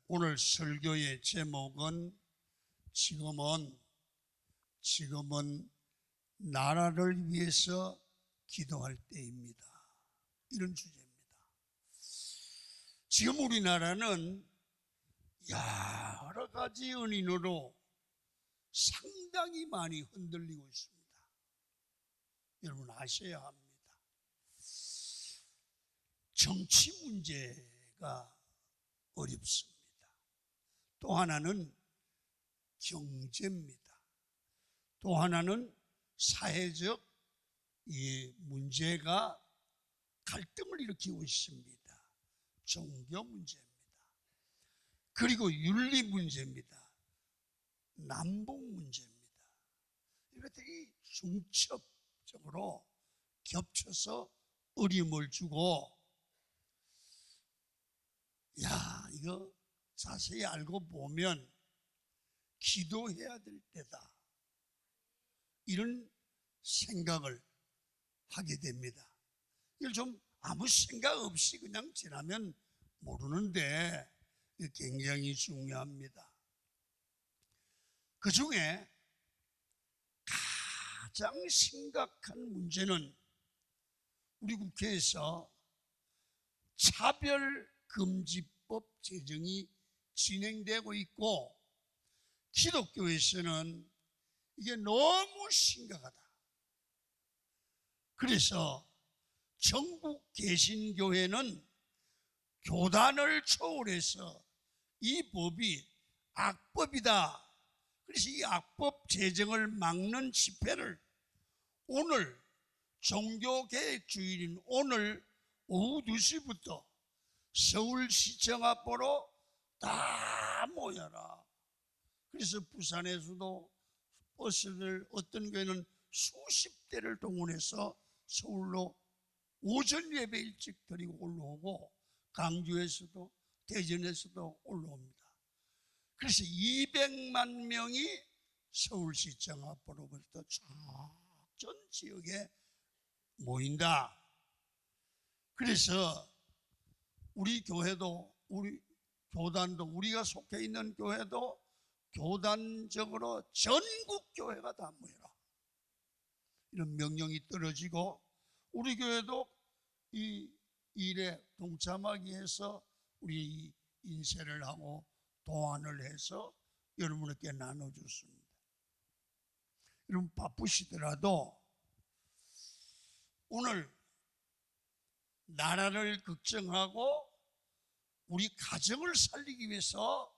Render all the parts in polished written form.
오늘 설교의 제목은 지금은 나라를 위해서 기도할 때입니다. 이런 주제입니다. 지금 우리나라는 여러 가지 원인으로 상당히 많이 흔들리고 있습니다. 여러분 아셔야 합니다. 정치 문제가 어렵습니다. 또 하나는 경제입니다. 또 하나는 사회적 문제가 갈등을 일으키고 있습니다. 종교 문제입니다. 그리고 윤리 문제입니다. 남북 문제입니다. 이것들이 중첩적으로 겹쳐서 어려움을 주고, 이거 자세히 알고 보면 기도해야 될 때다, 이런 생각을 하게 됩니다. 이걸 좀 아무 생각 없이 그냥 지나면 모르는데 굉장히 중요합니다. 그 중에 가장 심각한 문제는 우리 국회에서 차별금지법 제정이 진행되고 있고, 기독교에서는 이게 너무 심각하다. 그래서 전국 개신교회는 교단을 초월해서 이 법이 악법이다, 그래서 이 악법 제정을 막는 집회를 오늘 종교개혁 주일인 오늘 오후 2시부터 서울시청 앞으로 다 모여라. 그래서 부산에서도 버스를, 어떤 교회는 수십 대를 동원해서 서울로 오전 예배 일찍 드리고 올라오고, 강주에서도 대전에서도 올라옵니다. 그래서 200만 명이 서울시청 앞으로부터 전 지역에 모인다. 그래서 우리 교회도, 우리 교단도, 우리가 속해 있는 교회도 교단적으로 전국 교회가 다 모여라, 이런 명령이 떨어지고, 우리 교회도 이 일에 동참하기 위해서 우리 인쇄를 하고 도안을 해서 여러분에게 나눠줬습니다. 여러분 바쁘시더라도 오늘 나라를 걱정하고 우리 가정을 살리기 위해서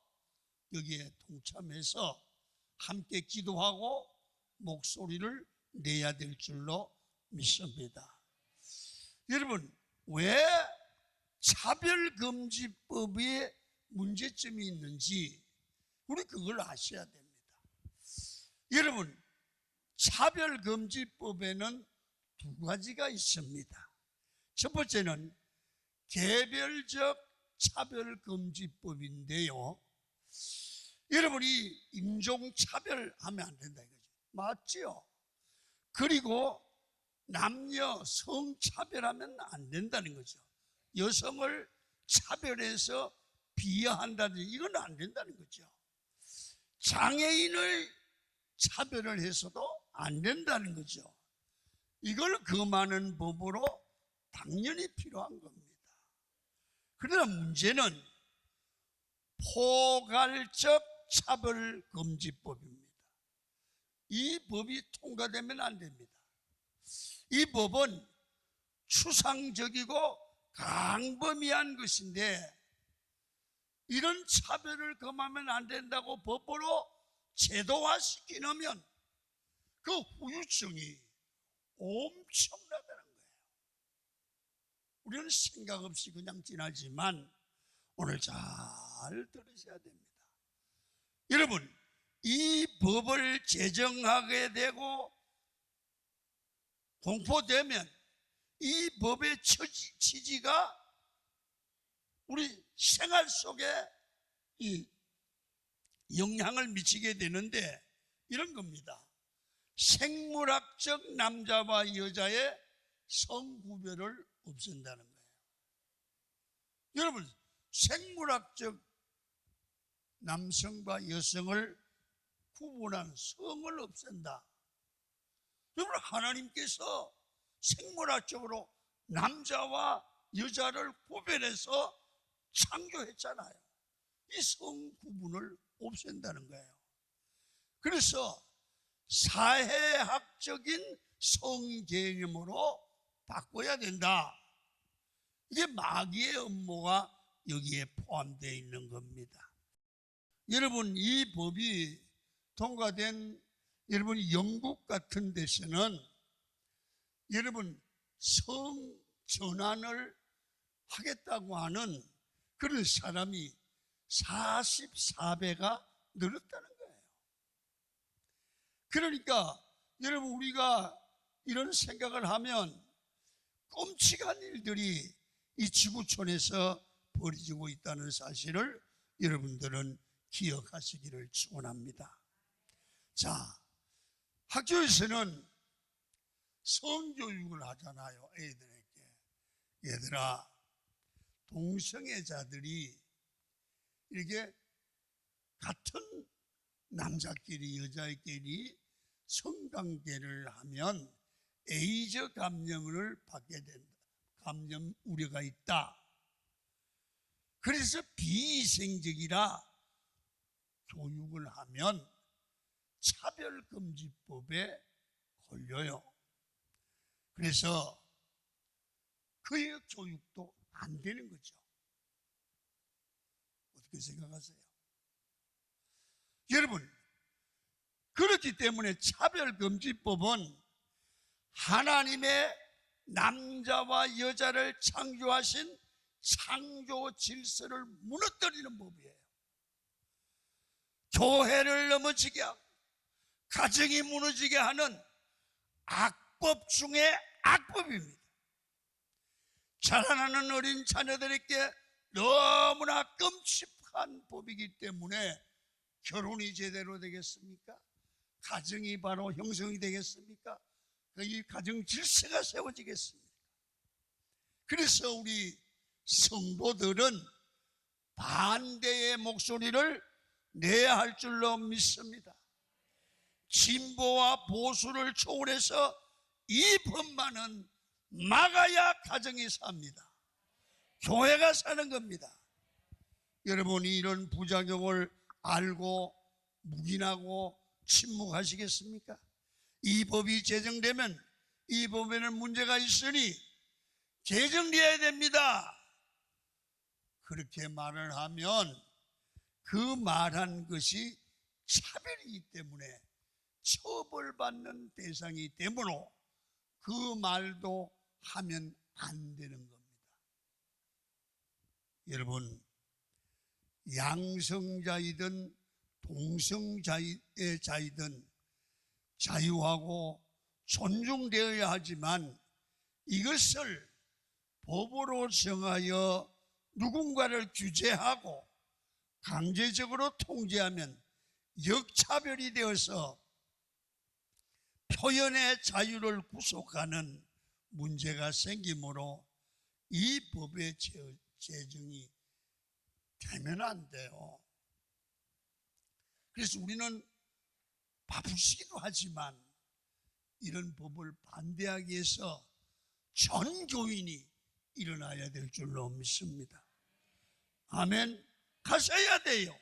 여기에 동참해서 함께 기도하고 목소리를 내야 될 줄로 믿습니다. 여러분, 왜 차별금지법에 문제점이 있는지 우리 그걸 아셔야 됩니다. 여러분, 차별금지법에는 두 가지가 있습니다. 첫 번째는 개별적 차별금지법인데요, 여러분이 인종차별하면 안 된다 이거죠. 맞죠? 그리고 남녀 성차별하면 안 된다는 거죠. 여성을 차별해서 비하한다든지 이건 안 된다는 거죠. 장애인을 차별을 해서도 안 된다는 거죠. 이걸 금하는 법으로 당연히 필요한 겁니다. 그러나 문제는 포괄적 차별금지법입니다. 이 법이 통과되면 안 됩니다. 이 법은 추상적이고 강범위한 것인데, 이런 차별을 금하면 안 된다고 법으로 제도화시키 놓으면 그 후유증이 엄청나다는 거예요. 우리는 생각 없이 그냥 지나지만 오늘 잘 들으셔야 됩니다. 여러분, 이 법을 제정하게 되고 공포되면 이 법의 취지가 우리 생활 속에 이 영향을 미치게 되는데, 이런 겁니다. 생물학적 남자와 여자의 성구별을 없앤다는 거예요. 여러분, 생물학적 남성과 여성을 구분한 성을 없앤다. 여러분, 하나님께서 생물학적으로 남자와 여자를 구별해서 창조했잖아요. 이 성 구분을 없앤다는 거예요. 그래서 사회학적인 성 개념으로 바꿔야 된다. 이게 마귀의 음모가 여기에 포함되어 있는 겁니다. 여러분, 이 법이 통과된 여러분 영국 같은 데서는 여러분 성 전환을 하겠다고 하는 그런 사람이 44배가 늘었다는 거예요. 그러니까 여러분, 우리가 이런 생각을 하면 끔찍한 일들이 이 지구촌에서 벌어지고 있다는 사실을 여러분들은 기억하시기를 축원합니다. 자, 학교에서는 성교육을 하잖아요. 애들에게. 얘들아, 동성애자들이 이렇게 같은 남자끼리 여자끼리 성관계를 하면 에이즈 감염을 받게 된다. 감염 우려가 있다. 그래서 비위생적이라 교육을 하면 차별금지법에 걸려요. 그래서 그 교육도 안 되는 거죠. 어떻게 생각하세요? 여러분, 그렇기 때문에 차별금지법은 하나님의 남자와 여자를 창조하신 창조 질서를 무너뜨리는 법이에요. 교회를 넘어지게 하고 가정이 무너지게 하는 악법 중에 악법입니다. 자라나는 어린 자녀들에게 너무나 끔찍한 법이기 때문에 결혼이 제대로 되겠습니까? 가정이 바로 형성이 되겠습니까? 이 가정 질서가 세워지겠습니까? 그래서 우리 성도들은 반대의 목소리를 내야 할 줄로 믿습니다. 진보와 보수를 초월해서 이 법만은 막아야 가정이 삽니다. 교회가 사는 겁니다. 여러분이 이런 부작용을 알고 묵인하고 침묵하시겠습니까? 이 법이 제정되면 이 법에는 문제가 있으니 개정되어야 됩니다. 그렇게 말을 하면 그 말한 것이 차별이기 때문에 처벌받는 대상이 되므로 그 말도 하면 안 되는 겁니다. 여러분, 양성자이든 동성자이든 자유하고 존중되어야 하지만 이것을 법으로 정하여 누군가를 규제하고 강제적으로 통제하면 역차별이 되어서 표현의 자유를 구속하는 문제가 생기므로 이 법의 제정이 되면 안 돼요. 그래서 우리는 바쁘시기도 하지만 이런 법을 반대하기 위해서 전 교인이 일어나야 될 줄로 믿습니다. 아멘. 가셔야 돼요.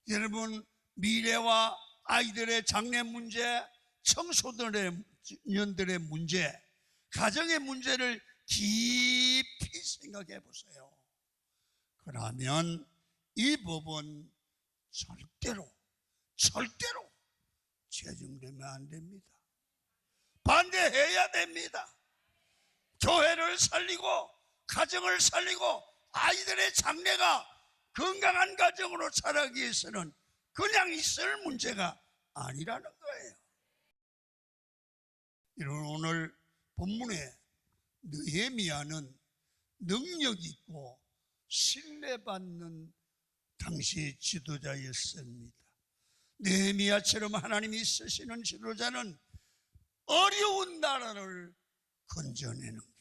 여러분, 미래와 아이들의 장래 문제, 청소년들의 문제, 가정의 문제를 깊이 생각해 보세요. 그러면 이 법은 절대로 제정되면 안 됩니다. 반대해야 됩니다. 교회를 살리고 가정을 살리고 아이들의 장래가 건강한 가정으로 자라기 위해서는 그냥 있을 문제가 아니라는 거예요. 이런 오늘 본문에 느헤미야는 능력 있고 신뢰받는 당시의 지도자였습니다. 느헤미야처럼 하나님이 쓰시는 지도자는 어려운 나라를 건져내는 겁니다.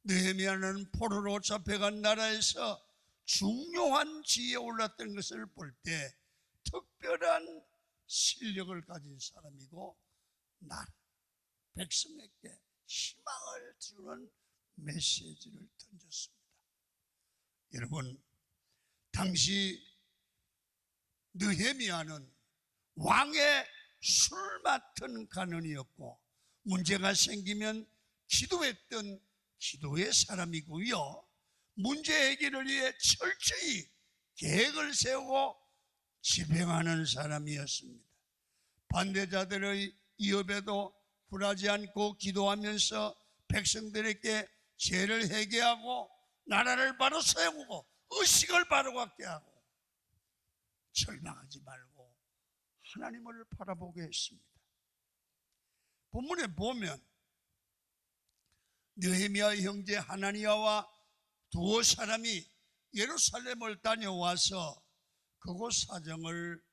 느헤미야는 포로로 잡혀간 나라에서 중요한 지위에 올랐던 것을 볼 때 특별한 실력을 가진 사람이고 백성에게 희망을 주는 메시지를 던졌습니다. 여러분, 당시 느헤미야는 왕의 술 맡은 간원이었고 문제가 생기면 기도했던 기도의 사람이고요, 문제 해결을 위해 철저히 계획을 세우고 집행하는 사람이었습니다. 반대자들의 위협에도 굴하지 않고 기도하면서 백성들에게 죄를 회개하고 나라를 바로 세우고 의식을 바로 갖게 하고 절망하지 말고 하나님을 바라보게 했습니다. 본문에 보면 느헤미야 형제 하나니야와 두어 사람이 예루살렘을 다녀와서 그곳 사정을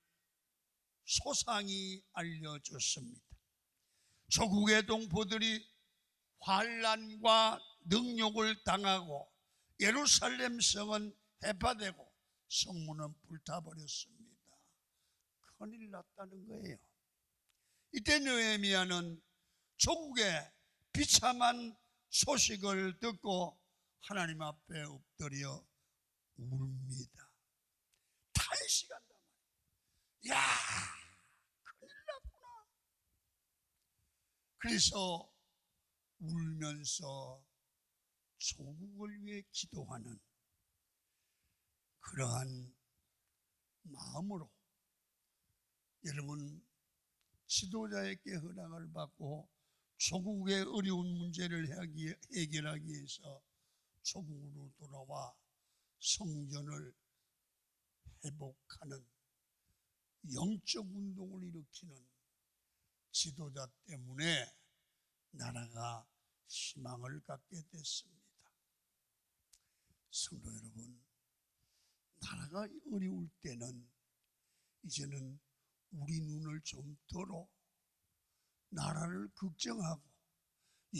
소상히 알려줬습니다. 조국의 동포들이 환난과 능욕을 당하고 예루살렘 성은 해파되고 성문은 불타버렸습니다. 큰일 났다는 거예요. 이때 느헤미야는 조국의 비참한 소식을 듣고 하나님 앞에 엎드려 웁니다. 탄식한단 말이에요. 야, 큰일 났구나. 그래서 울면서 조국을 위해 기도하는 그러한 마음으로 여러분, 지도자에게 허락을 받고 조국의 어려운 문제를 해결하기 위해서 조국으로 돌아와 성전을 회복하는 영적 운동을 일으키는 지도자 때문에 나라가 희망을 갖게 됐습니다. 성도 여러분, 나라가 어려울 때는 이제는 우리 눈을 좀 들어 나라를 걱정하고,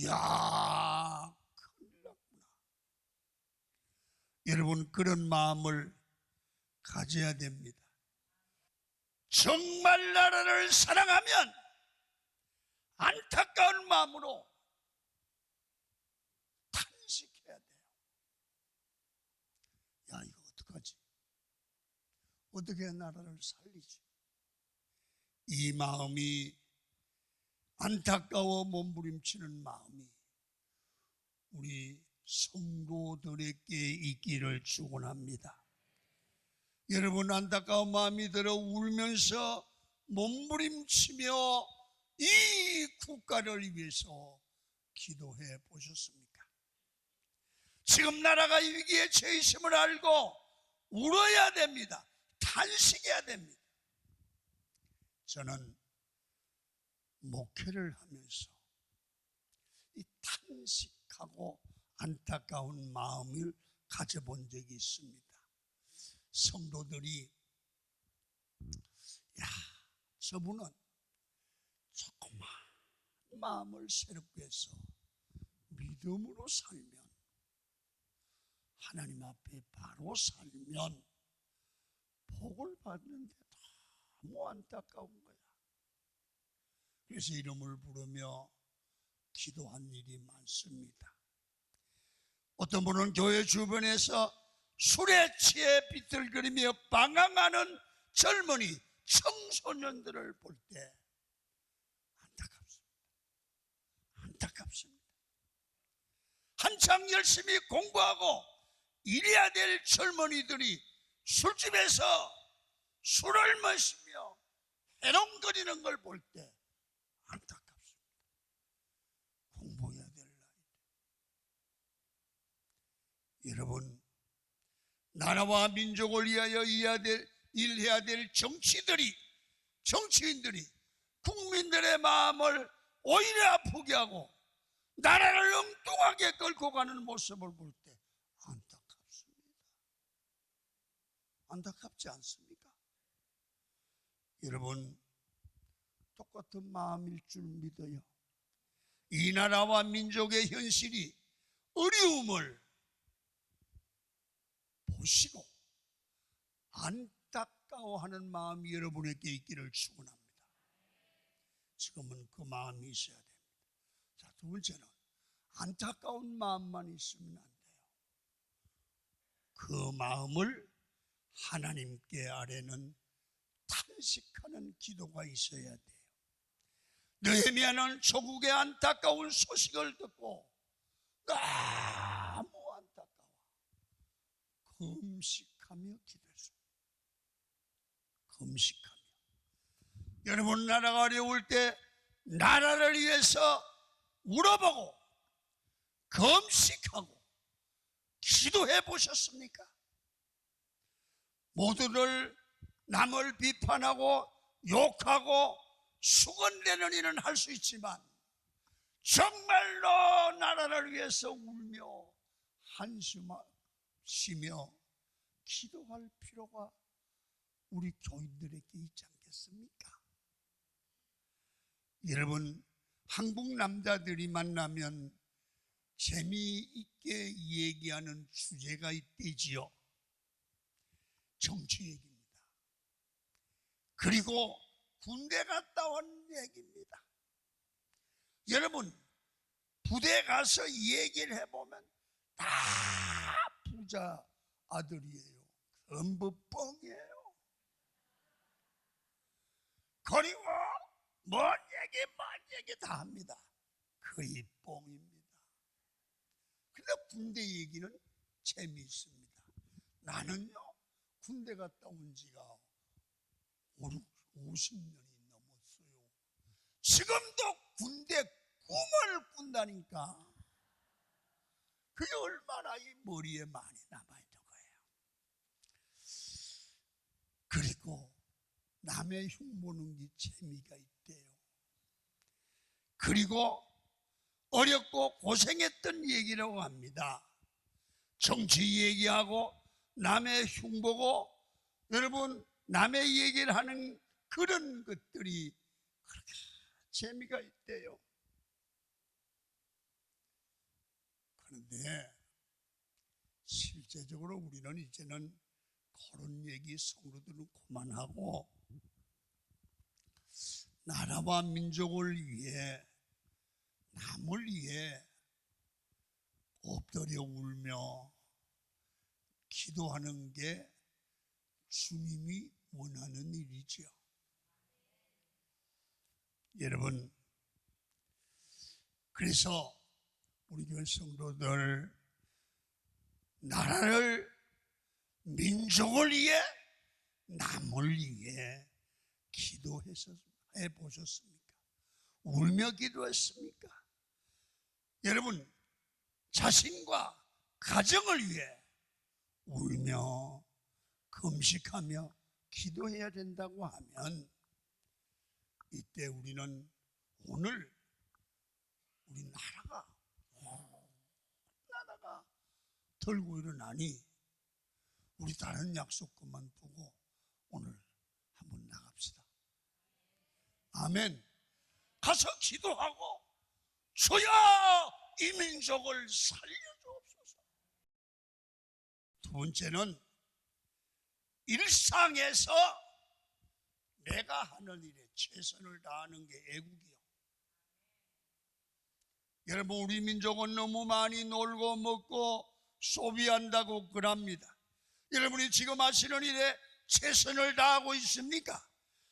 야, 큰일 났구나. 여러분, 그런 마음을 가져야 됩니다. 정말 나라를 사랑하면 안타까운 마음으로 탄식해야 돼요. 야, 이거 어떡하지? 어떻게 나라를 살리지? 이 마음이, 안타까워 몸부림치는 마음이 우리 성도들에게 있기를 축원합니다. 여러분, 안타까운 마음이 들어 울면서 몸부림치며 이 국가를 위해서 기도해 보셨습니까? 지금 나라가 위기에 처해 있음을 알고 울어야 됩니다. 탄식해야 됩니다. 저는 목회를 하면서 이 탄식하고 안타까운 마음을 가져본 적이 있습니다. 성도들이, 야, 저분은 조그만 마음을 새롭게 해서 믿음으로 살면, 하나님 앞에 바로 살면 복을 받는데 너무 안타까운 거야. 그래서 이름을 부르며 기도한 일이 많습니다. 어떤 분은 교회 주변에서 술에 취해 비틀거리며 방황하는 젊은이, 청소년들을 볼 때 안타깝습니다. 한창 열심히 공부하고 일해야 될 젊은이들이 술집에서 술을 마시며 해롱거리는 걸 볼 때 안타깝습니다. 공부해야 될 나이인데. 여러분, 나라와 민족을 위하여 일해야 될 정치인들이 국민들의 마음을 오히려 아프게 하고 나라를 엉뚱하게 끌고 가는 모습을 볼 때 안타깝습니다. 안타깝지 않습니까? 여러분, 똑같은 마음일 줄 믿어요. 이 나라와 민족의 현실이 어려움을 보시고 안타까워하는 마음이 여러분에게 있기를 축원합니다. 지금은 그 마음이 있어야 됩니다. 자, 두 번째는 안타까운 마음만 있으면 안 돼요. 그 마음을 하나님께 아뢰는 탄식하는 기도가 있어야 돼요. 느헤미야는 조국의 안타까운 소식을 듣고 너무 안타까워 금식하며 기도했습니다. 금식하며. 여러분, 나라가 어려울 때 나라를 위해서 울어보고 금식하고 기도해 보셨습니까? 모두를 남을 비판하고 욕하고 수건대는 일은 할 수 있지만 정말로 나라를 위해서 울며 한숨 쉬며 기도할 필요가 우리 교인들에게 있지 않겠습니까? 여러분, 한국 남자들이 만나면 재미있게 얘기하는 주제가 있대지요. 정치 얘기입니다. 그리고 군대 갔다 온 얘기입니다. 여러분, 부대 가서 얘기를 해보면 다 부자 아들이에요. 전부 뻥이에요. 그리고 뭔 얘기 다 합니다. 거의 뻥입니다. 근데 군대 얘기는 재미있습니다. 나는요, 군대 갔다 온 지가 50년이 넘었어요. 지금도 군대 꿈을 꾼다니까. 그게 얼마나 이 머리에 많이 남아있는 거예요. 그리고 남의 흉보는 게 재미가 있대요. 그리고 어렵고 고생했던 얘기라고 합니다. 정치 얘기하고 남의 흉보고 여러분, 남의 얘기를 하는 그런 것들이 그렇게 재미가 있대요. 그런데 실제적으로 우리는 이제는 그런 얘기 성도들은 그만하고 나라와 민족을 위해 남을 위해 엎드려 울며 기도하는 게 주님이 원하는 일이죠. 여러분, 그래서 우리 교회 성도들 나라를 민족을 위해 남을 위해 기도해 보셨습니까? 울며 기도했습니까? 여러분, 자신과 가정을 위해 울며 금식하며 기도해야 된다고 하면 이때 우리는 오늘 우리 나라가 들고 일어나니 우리 다른 약속 그만두고 오늘 한번 나갑시다. 아멘. 가서 기도하고 주여 이 민족을 살려주옵소서. 두 번째는 일상에서 내가 하는 일에 최선을 다하는 게 애국이요. 여러분, 우리 민족은 너무 많이 놀고 먹고 소비한다고 그럽니다. 여러분이 지금 하시는 일에 최선을 다하고 있습니까?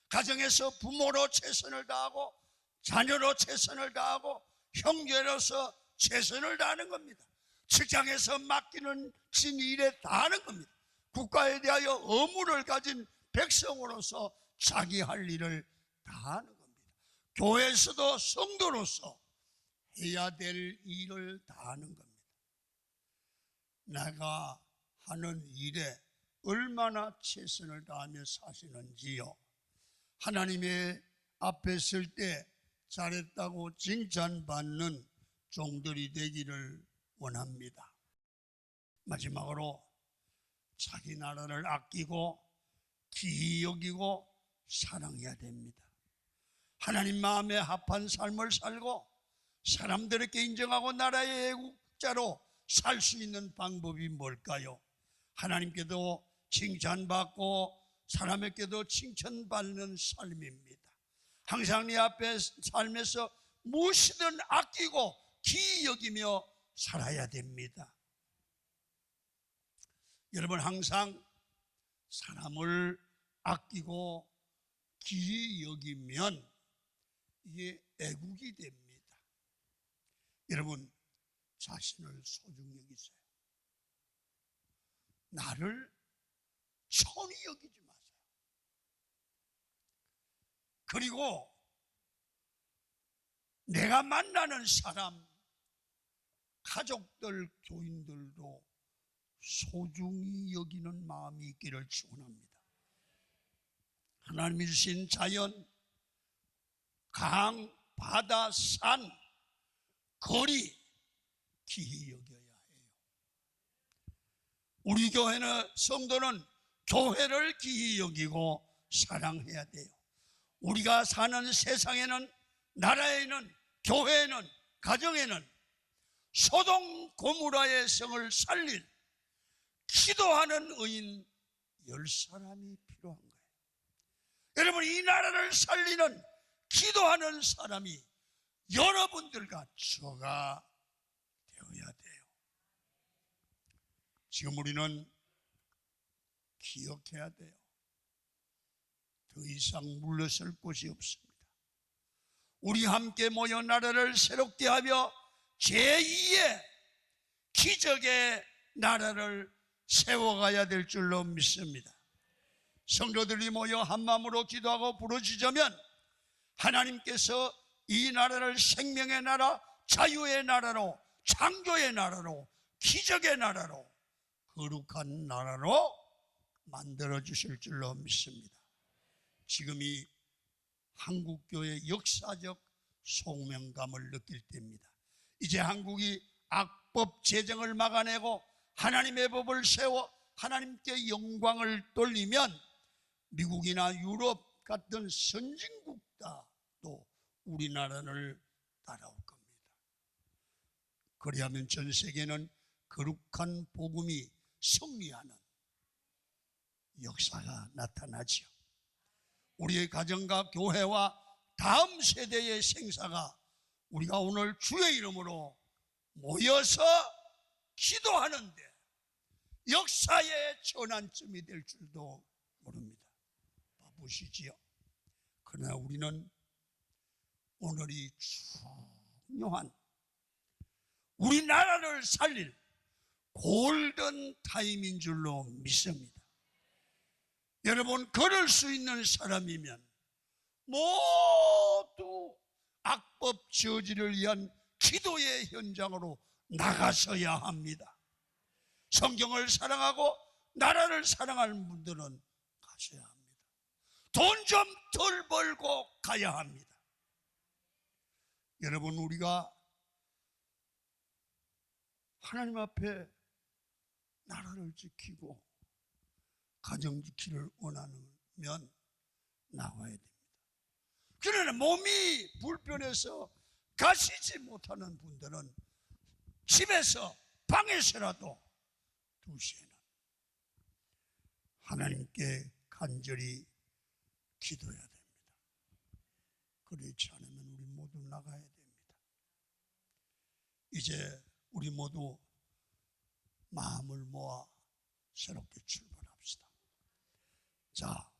가정에서 부모로 최선을 다하고 자녀로 최선을 다하고 형제로서 최선을 다하는 겁니다. 직장에서 맡기는 진 일에 다하는 겁니다. 국가에 대하여 의무를 가진 백성으로서 자기 할 일을 다하는 겁니다. 교회에서도 성도로서 해야 될 일을 다하는 겁니다. 내가 하는 일에 얼마나 최선을 다하며 사시는지요. 하나님의 앞에 설 때 잘했다고 칭찬받는 종들이 되기를 원합니다. 마지막으로 자기 나라를 아끼고 귀히 여기고 사랑해야 됩니다. 하나님 마음에 합한 삶을 살고 사람들에게 인정하고 나라의 애국자로 살 수 있는 방법이 뭘까요? 하나님께도 칭찬받고 사람에게도 칭찬받는 삶입니다. 항상 네 앞에 삶에서 무엇이든 아끼고 귀히 여기며 살아야 됩니다. 여러분, 항상 사람을 아끼고 귀히 여기면 이게 애국이 됩니다. 여러분, 자신을 소중히 여기세요. 나를 천히 여기지 마세요. 그리고 내가 만나는 사람, 가족들, 교인들도 소중히 여기는 마음이 있기를 축원합니다. 하나님이 주신 자연, 강, 바다, 산, 거리 귀히 여겨야 해요. 우리 교회는, 성도는 교회를 귀히 여기고 사랑해야 돼요. 우리가 사는 세상에는, 나라에는, 교회에는, 가정에는 소돔 고모라의 성을 살릴 기도하는 의인 10사람이 필요한 거예요. 여러분, 이 나라를 살리는 기도하는 사람이 여러분들과 저가 되어야 돼요. 지금 우리는 기억해야 돼요. 더 이상 물러설 곳이 없습니다. 우리 함께 모여 나라를 새롭게 하며 제2의 기적의 나라를 세워가야 될 줄로 믿습니다. 성도들이 모여 한마음으로 기도하고 부르짖으면 하나님께서 이 나라를 생명의 나라, 자유의 나라로, 창조의 나라로, 기적의 나라로, 거룩한 나라로 만들어 주실 줄로 믿습니다. 지금이 한국교회의 역사적 소명감을 느낄 때입니다. 이제 한국이 악법 제정을 막아내고 하나님의 법을 세워 하나님께 영광을 돌리면 미국이나 유럽 같은 선진국가도 우리나라를 따라올 겁니다. 그리하면 전 세계는 거룩한 복음이 승리하는 역사가 나타나지요. 우리의 가정과 교회와 다음 세대의 생사가 우리가 오늘 주의 이름으로 모여서 기도하는데 역사의 전환점이 될 줄도 모릅니다. 바쁘시지요. 그러나 우리는 오늘이 중요한 우리나라를 살릴 골든 타임인 줄로 믿습니다. 여러분, 걸을 수 있는 사람이면 모두 악법 저지를 위한 기도의 현장으로 나가서야 합니다. 성경을 사랑하고 나라를 사랑할 분들은 가셔야 합니다. 돈 좀 덜 벌고 가야 합니다. 여러분, 우리가 하나님 앞에 나라를 지키고 가정 지키를 원하면 나와야 됩니다. 그러나 몸이 불편해서 가시지 못하는 분들은 집에서 방에서라도 2시에는 하나님께 간절히 기도해야 됩니다. 그렇지 않으면 우리 모두 나가야 됩니다. 이제 우리 모두 마음을 모아 새롭게 출발합시다. 자,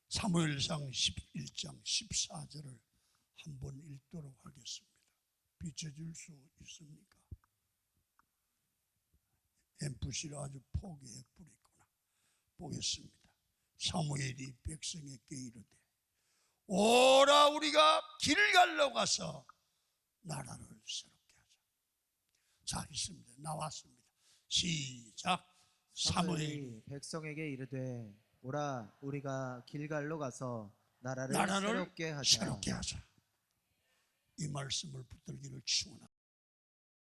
사무엘상 11장 14절을 한번 읽도록 하겠습니다. 비춰줄 수 있습니까? 엠프시를 아주 포기해 뿌리구나. 보겠습니다. 사무엘이 백성에게 이르되 오라, 우리가 길갈로 가서 나라를 새롭게 하자. 자, 있습니다. 나왔습니다. 시작. 사무엘이 백성에게 이르되 오라, 우리가 길갈로 가서 나라를 새롭게 하자. 이 말씀을 붙들기를 축원합니다.